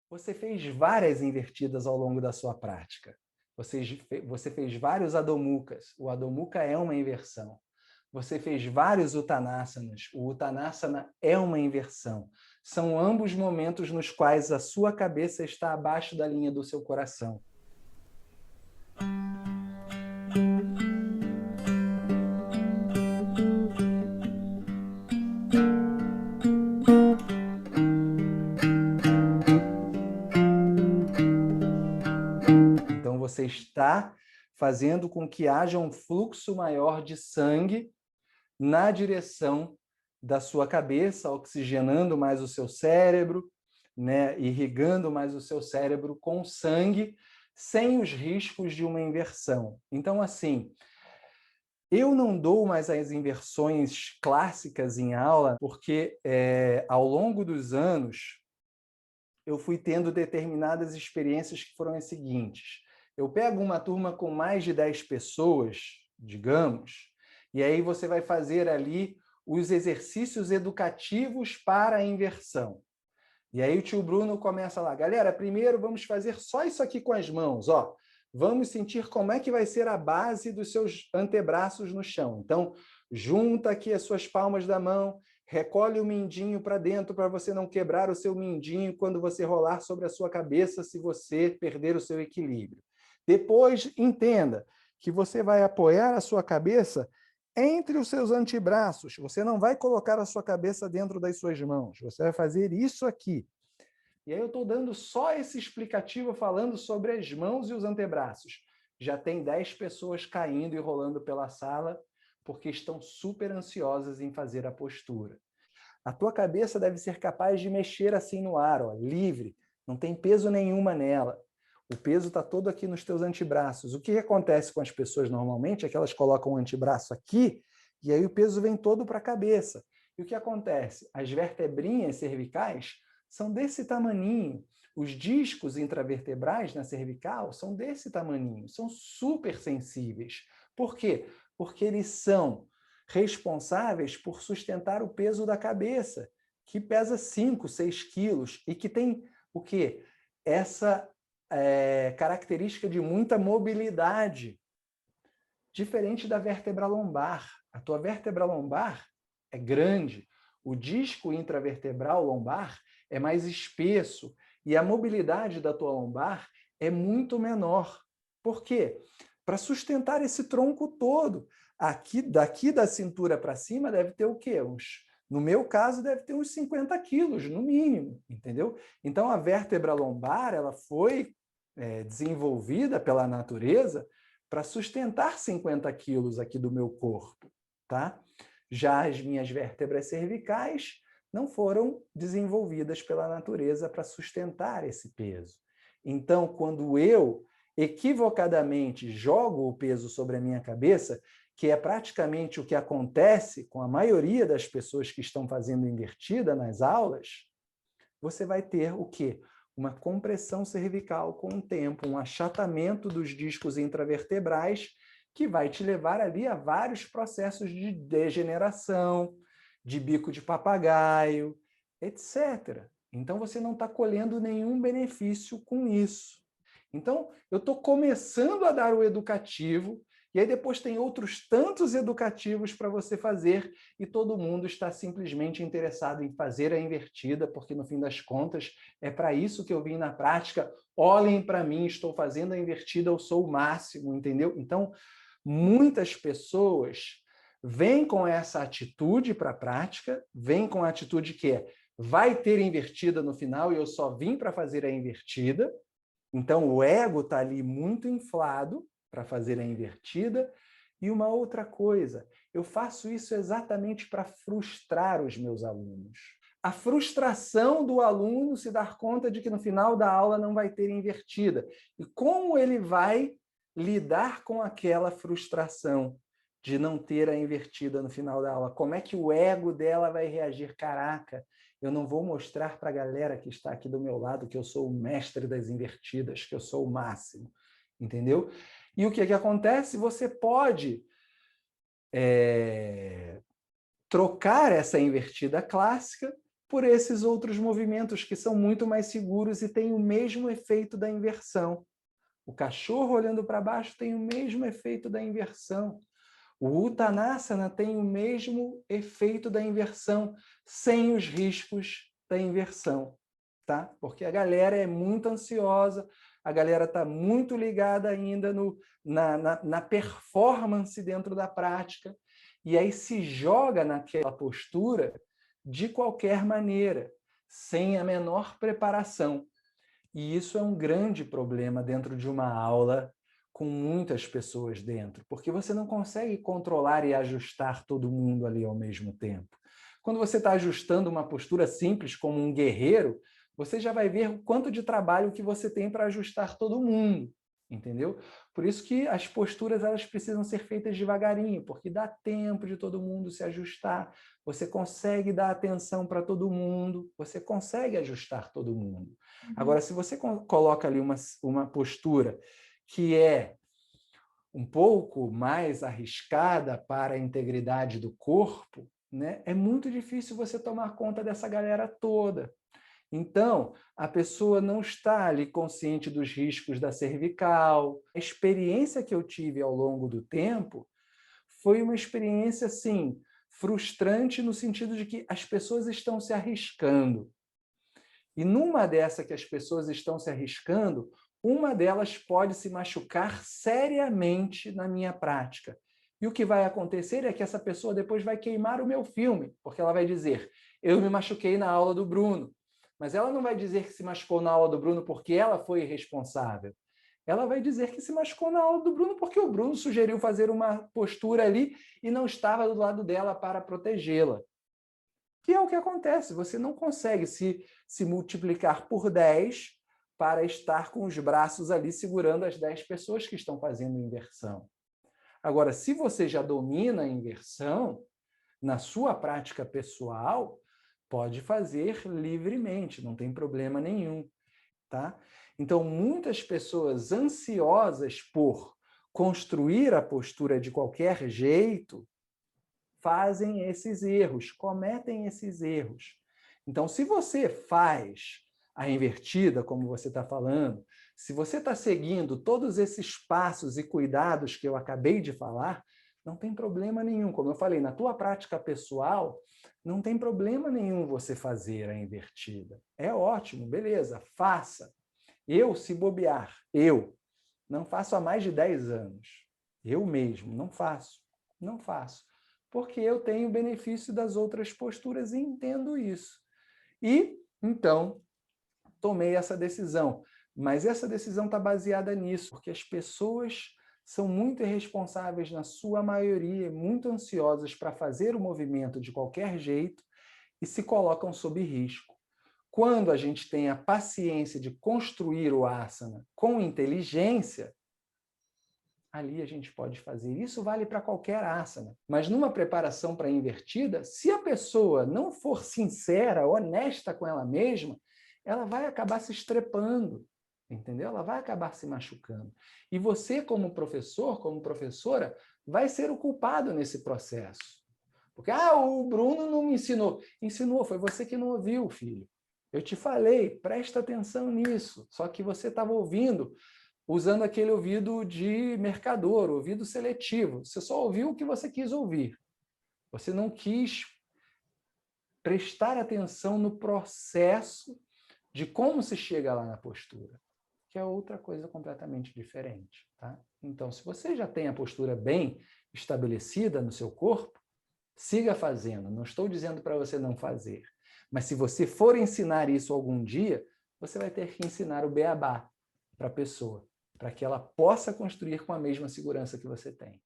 Você fez várias invertidas ao longo da sua prática. Você fez vários Adho-Mukhas. O Adho-Mukha é uma inversão. Você fez vários Uttanasanas. O Uttanasana é uma inversão. São ambos momentos nos quais a sua cabeça está abaixo da linha do seu coração. Então, você está fazendo com que haja um fluxo maior de sangue na direção da sua cabeça, oxigenando mais o seu cérebro, né, irrigando mais o seu cérebro com sangue, sem os riscos de uma inversão. Então, assim, eu não dou mais as inversões clássicas em aula, porque ao longo dos anos eu fui tendo determinadas experiências que foram as seguintes. Eu pego uma turma com mais de 10 pessoas, digamos, e aí você vai fazer ali os exercícios educativos para a inversão. E aí o tio Bruno começa lá, galera, primeiro vamos fazer só isso aqui com as mãos, ó. Vamos sentir como é que vai ser a base dos seus antebraços no chão. Então, junta aqui as suas palmas da mão, recolhe o mindinho para dentro para você não quebrar o seu mindinho quando você rolar sobre a sua cabeça se você perder o seu equilíbrio. Depois, entenda que você vai apoiar a sua cabeça entre os seus antebraços. Você não vai colocar a sua cabeça dentro das suas mãos. Você vai fazer isso aqui. E aí eu estou dando só esse explicativo falando sobre as mãos e os antebraços. Já tem 10 pessoas caindo e rolando pela sala porque estão super ansiosas em fazer a postura. A tua cabeça deve ser capaz de mexer assim no ar, ó, livre, não tem peso nenhuma nela. O peso está todo aqui nos teus antebraços. O que acontece com as pessoas normalmente é que elas colocam o antebraço aqui e aí o peso vem todo para a cabeça. E o que acontece? As vertebrinhas cervicais são desse tamaninho. Os discos intravertebrais na cervical são desse tamaninho, são super sensíveis. Por quê? Porque eles são responsáveis por sustentar o peso da cabeça, que pesa 5, 6 quilos e que tem o quê? Essa característica de muita mobilidade, diferente da vértebra lombar. A tua vértebra lombar é grande, o disco intravertebral lombar é mais espesso e a mobilidade da tua lombar é muito menor. Por quê? Para sustentar esse tronco todo. Aqui, daqui da cintura para cima deve ter o quê? No meu caso, deve ter uns 50 quilos, no mínimo, entendeu? Então, a vértebra lombar ela foi desenvolvida pela natureza para sustentar 50 quilos aqui do meu corpo, tá? Já as minhas vértebras cervicais não foram desenvolvidas pela natureza para sustentar esse peso. Então, quando eu equivocadamente jogo o peso sobre a minha cabeça, que é praticamente o que acontece com a maioria das pessoas que estão fazendo invertida nas aulas, você vai ter o quê? Uma compressão cervical com o tempo, um achatamento dos discos intravertebrais, que vai te levar ali a vários processos de degeneração, de bico de papagaio, etc. Então, você não está colhendo nenhum benefício com isso. Então, eu estou começando a dar o educativo, e aí depois tem outros tantos educativos para você fazer, e todo mundo está simplesmente interessado em fazer a invertida, porque no fim das contas é para isso que eu vim na prática. Olhem para mim, estou fazendo a invertida, eu sou o máximo, entendeu? Então, muitas pessoas vêm com essa atitude para a prática, vêm com a atitude que vai ter invertida no final e eu só vim para fazer a invertida. Então, o ego está ali muito inflado para fazer a invertida. E uma outra coisa, eu faço isso exatamente para frustrar os meus alunos. A frustração do aluno se dar conta de que no final da aula não vai ter invertida. E como ele vai lidar com aquela frustração de não ter a invertida no final da aula? Como é que o ego dela vai reagir? Caraca, eu não vou mostrar para a galera que está aqui do meu lado que eu sou o mestre das invertidas, que eu sou o máximo, entendeu? E o que acontece? Você pode trocar essa invertida clássica por esses outros movimentos que são muito mais seguros e têm o mesmo efeito da inversão. O cachorro olhando para baixo tem o mesmo efeito da inversão. O Uttanasana tem o mesmo efeito da inversão, sem os riscos da inversão, tá? Porque a galera é muito ansiosa, a galera está muito ligada ainda na performance dentro da prática, e aí se joga naquela postura de qualquer maneira, sem a menor preparação. E isso é um grande problema dentro de uma aula com muitas pessoas dentro, porque você não consegue controlar e ajustar todo mundo ali ao mesmo tempo. Quando você está ajustando uma postura simples como um guerreiro, você já vai ver o quanto de trabalho que você tem para ajustar todo mundo, entendeu? Por isso que as posturas elas precisam ser feitas devagarinho, porque dá tempo de todo mundo se ajustar, você consegue dar atenção para todo mundo, você consegue ajustar todo mundo. Agora, se você coloca ali uma postura que é um pouco mais arriscada para a integridade do corpo, né, é muito difícil você tomar conta dessa galera toda. Então, a pessoa não está ali consciente dos riscos da cervical. A experiência que eu tive ao longo do tempo foi uma experiência, assim, frustrante no sentido de que as pessoas estão se arriscando. E numa dessa que as pessoas estão se arriscando, uma delas pode se machucar seriamente na minha prática. E o que vai acontecer é que essa pessoa depois vai queimar o meu filme, porque ela vai dizer, eu me machuquei na aula do Bruno. Mas ela não vai dizer que se machucou na aula do Bruno porque ela foi irresponsável. Ela vai dizer que se machucou na aula do Bruno porque o Bruno sugeriu fazer uma postura ali e não estava do lado dela para protegê-la. Que é o que acontece, você não consegue se multiplicar por 10 para estar com os braços ali segurando as 10 pessoas que estão fazendo inversão. Agora, se você já domina a inversão, na sua prática pessoal, pode fazer livremente, não tem problema nenhum, tá? Então, muitas pessoas ansiosas por construir a postura de qualquer jeito, fazem esses erros, cometem esses erros. Então, se você faz a invertida, como você está falando, se você está seguindo todos esses passos e cuidados que eu acabei de falar, não tem problema nenhum. Como eu falei, na tua prática pessoal, não tem problema nenhum você fazer a invertida. É ótimo, beleza, faça. Eu, se bobear, eu não faço há mais de 10 anos. Eu mesmo não faço. Não faço. Porque eu tenho o benefício das outras posturas e entendo isso. E, então, tomei essa decisão. Mas essa decisão está baseada nisso, porque as pessoas são muito irresponsáveis na sua maioria, muito ansiosas para fazer o movimento de qualquer jeito e se colocam sob risco. Quando a gente tem a paciência de construir o asana com inteligência, ali a gente pode fazer. Isso vale para qualquer asana. Mas numa preparação para invertida, se a pessoa não for sincera, honesta com ela mesma, ela vai acabar se estrepando, entendeu? Ela vai acabar se machucando. E você, como professor, como professora, vai ser o culpado nesse processo. Porque, o Bruno não me ensinou. Ensinou, foi você que não ouviu, filho. Eu te falei, presta atenção nisso. Só que você estava ouvindo usando aquele ouvido de mercador, ouvido seletivo. Você só ouviu o que você quis ouvir. Você não quis prestar atenção no processo de como se chega lá na postura, que é outra coisa completamente diferente, tá? Então, se você já tem a postura bem estabelecida no seu corpo, siga fazendo. Não estou dizendo para você não fazer. Mas se você for ensinar isso algum dia, você vai ter que ensinar o beabá para a pessoa, para que ela possa construir com a mesma segurança que você tem.